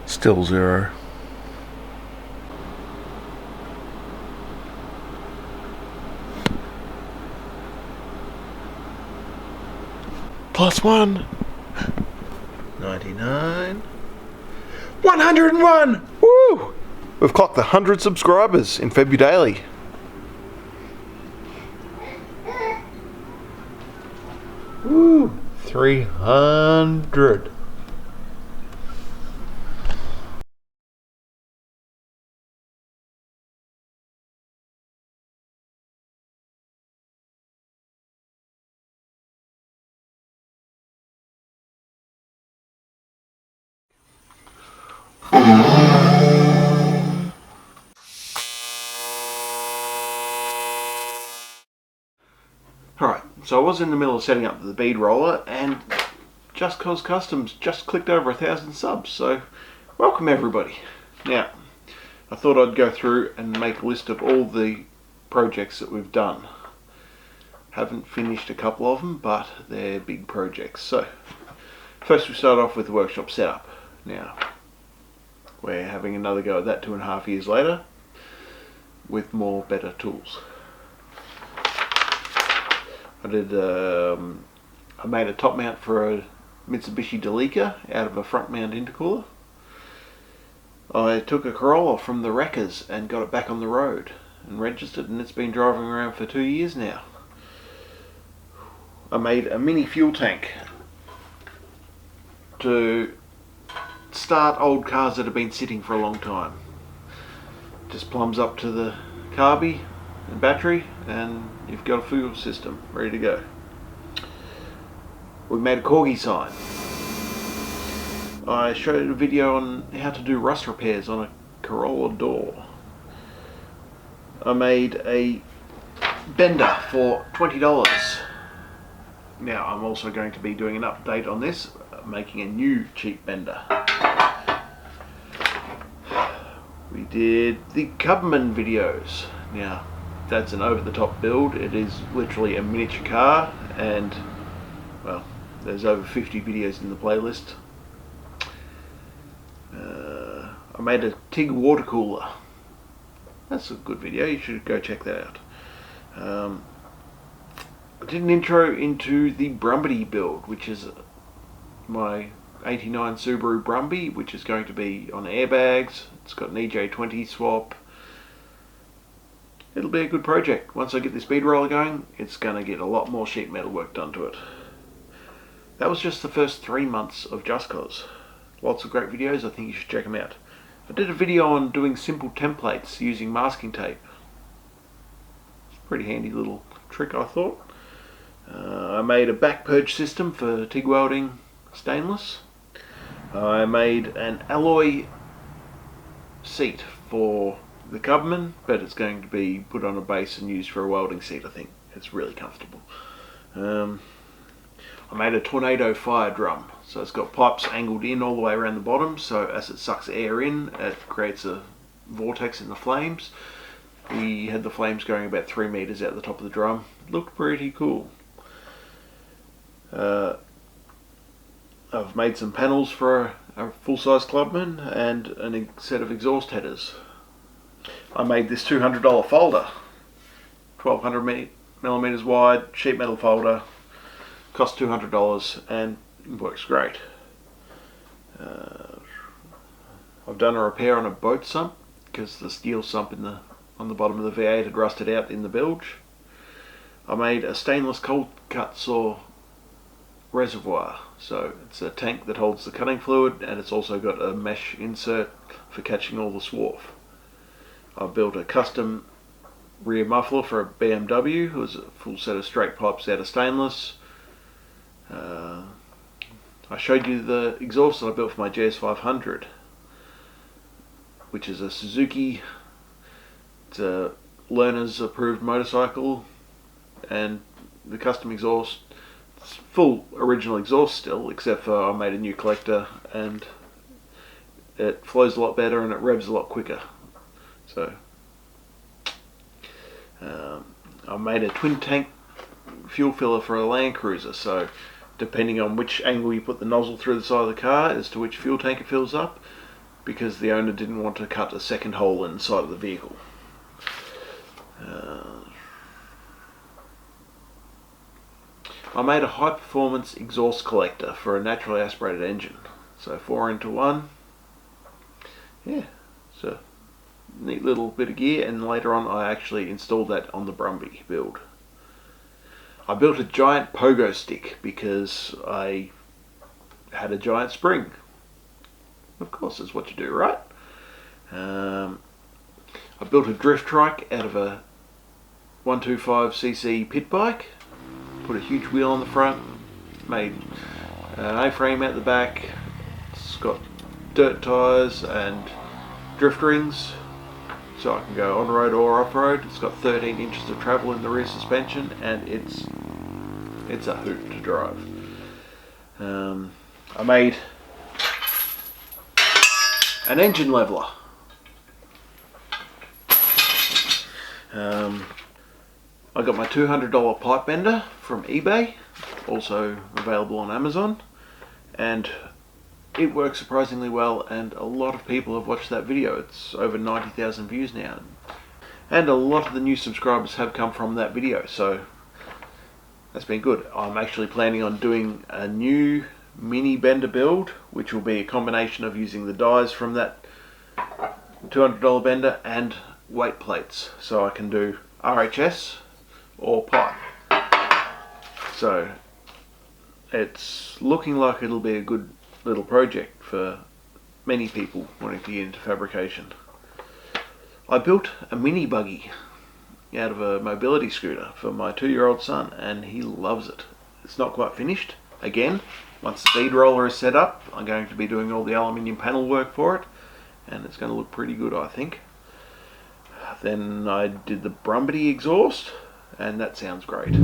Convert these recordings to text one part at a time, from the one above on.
Still 0. +1. 99. 101! Woo! We've clocked the 100 subscribers in February Daily. Woo! 300. Alright, so I was in the middle of setting up the bead roller and Just Cause Customs just clicked over 1,000 subs, so welcome everybody. Now, I thought I'd go through and make a list of all the projects that we've done. Haven't finished a couple of them, but they're big projects. So, first we start off with the workshop setup. Now, we're having another go at that 2.5 years later with more better tools. I made a top mount for a Mitsubishi Delica out of a front mount intercooler. I took a Corolla from the wreckers and got it back on the road and registered, and it's been driving around for 2 years now. I made a mini fuel tank to start old cars that have been sitting for a long time. Just plumbs up to the carby and battery and you've got a fuel system ready to go. We made a corgi sign. I showed a video on how to do rust repairs on a Corolla door. I made a bender for $20. Now I'm also going to be doing an update on this, making a new cheap bender. We did the Cubman videos. Now that's an over-the-top build. It is literally a miniature car, and well, there's over 50 videos in the playlist. I made a TIG water cooler. That's a good video, you should go check that out. I did an intro into the Brumby build, which is my 89 Subaru Brumby, which is going to be on airbags. It's got an EJ20 swap. It'll be a good project. Once I get this bead roller going, it's going to get a lot more sheet metal work done to it. That was just the first 3 months of Just Cause. Lots of great videos, I think you should check them out. I did a video on doing simple templates using masking tape. It's a pretty handy little trick, I thought. I made a back purge system for TIG welding stainless. I made an alloy seat for the Cubman, but it's going to be put on a base and used for a welding seat, I think. It's really comfortable. I made a tornado fire drum. So it's got pipes angled in all the way around the bottom, so as it sucks air in, it creates a vortex in the flames. We had the flames going about 3 meters out the top of the drum. It looked pretty cool. I've made some panels for a full-size Clubman and a set of exhaust headers. I made this $200 folder, 1200 millimeters wide, sheet metal folder, cost $200 and works great. I've done a repair on a boat sump because the steel sump on the bottom of the V8 had rusted out in the bilge. I made a stainless cold cut saw reservoir, so it's a tank that holds the cutting fluid and it's also got a mesh insert for catching all the swarf. I've built a custom rear muffler for a BMW. It was a full set of straight pipes out of stainless. I showed you the exhaust that I built for my GS500, which is a Suzuki. It's a learner's approved motorcycle, and the custom exhaust, it's full original exhaust still, except for I made a new collector and it flows a lot better and it revs a lot quicker. So I made a twin tank fuel filler for a Land Cruiser, so depending on which angle you put the nozzle through the side of the car as to which fuel tank it fills up, because the owner didn't want to cut a second hole in the side of the vehicle. I made a high performance exhaust collector for a naturally aspirated engine, so 4 into 1. Yeah, so neat little bit of gear, and later on I actually installed that on the Brumby build. I built a giant pogo stick because I had a giant spring. Of course, that's what you do, right? I built a drift trike out of a 125cc pit bike, put a huge wheel on the front, made an A-frame out the back. It's got dirt tyres and drift rings, so I can go on-road or off-road. It's got 13 inches of travel in the rear suspension, and it's a hoot to drive. I made an engine leveler. I got my $200 pipe bender from eBay, also available on Amazon, and it works surprisingly well, and a lot of people have watched that video. It's over 90,000 views now, and a lot of the new subscribers have come from that video, so that's been good. I'm actually planning on doing a new mini bender build, which will be a combination of using the dies from that $200 bender and weight plates, so I can do RHS or pipe. So it's looking like it'll be a good little project for many people wanting to get into fabrication. I built a mini buggy out of a mobility scooter for my 2-year-old son, and he loves it. It's not quite finished. Again, once the bead roller is set up, I'm going to be doing all the aluminium panel work for it, and it's going to look pretty good, I think. Then I did the Brumby exhaust, and that sounds great.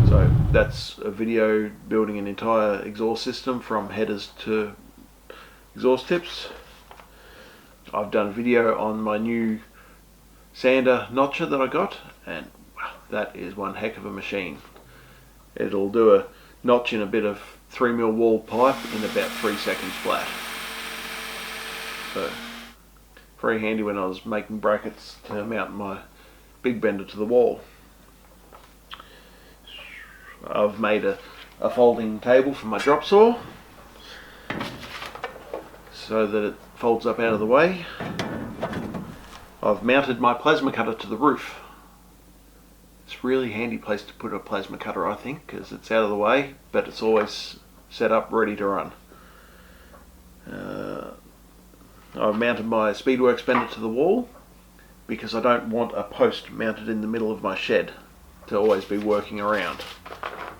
So that's a video building an entire exhaust system from headers to exhaust tips. I've done a video on my new sander notcher that I got, and wow, that is one heck of a machine. It'll do a notch in a bit of 3mm walled pipe in about 3 seconds flat. So very handy when I was making brackets to mount my big bender to the wall. I've made a folding table for my drop saw so that it folds up out of the way. I've mounted my plasma cutter to the roof. It's a really handy place to put a plasma cutter, I think, because it's out of the way, but it's always set up ready to run. I've mounted my Speedworks bender to the wall because I don't want a post mounted in the middle of my shed to always be working around.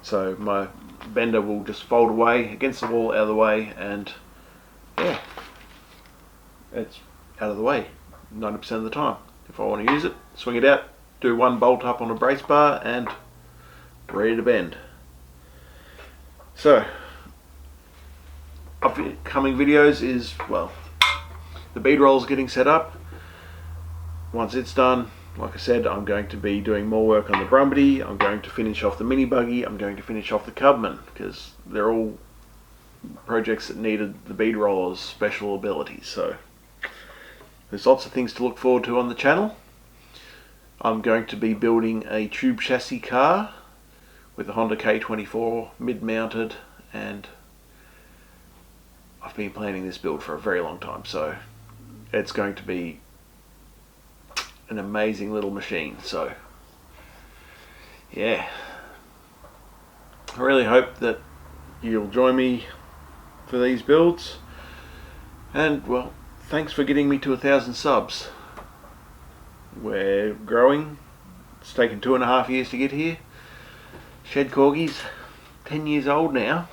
So my bender will just fold away against the wall, out of the way, and yeah, it's out of the way 90% of the time. If I want to use it, swing it out, do one bolt up on a brace bar, and ready to bend. So upcoming videos is, well, the bead roll's getting set up. Once it's done, like I said, I'm going to be doing more work on the Brumby. I'm going to finish off the mini buggy. I'm going to finish off the Cubman, because they're all projects that needed the bead roller's special abilities. So there's lots of things to look forward to on the channel. I'm going to be building a tube chassis car with a Honda K24 mid-mounted, and I've been planning this build for a very long time, so it's going to be an amazing little machine. So yeah, I really hope that you'll join me for these builds, and well, thanks for getting me to 1,000 subs. We're growing. It's taken 2.5 years to get here. Shed Corgi's 10 years old now,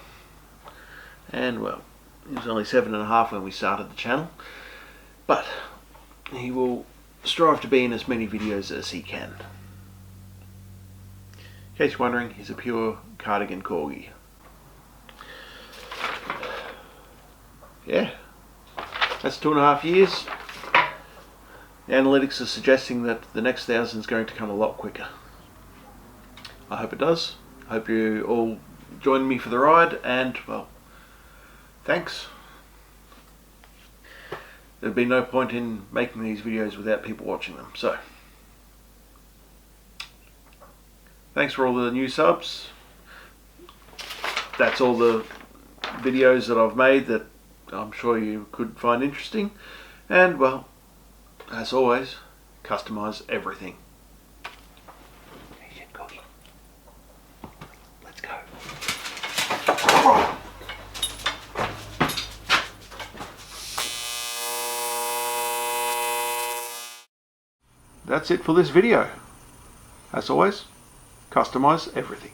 and well, he was only 7.5 when we started the channel, but he will strive to be in as many videos as he can. In case you're wondering, he's a pure cardigan Corgi. yeah, that's 2.5 years. The analytics are suggesting that the next 1,000 is going to come a lot quicker. I hope it does. I hope you all join me for the ride, and well, thanks. There'd be no point in making these videos without people watching them, so thanks for all the new subs. That's all the videos that I've made that I'm sure you could find interesting, and well, as always, customize everything. Let's go. That's it for this video. As always, customize everything.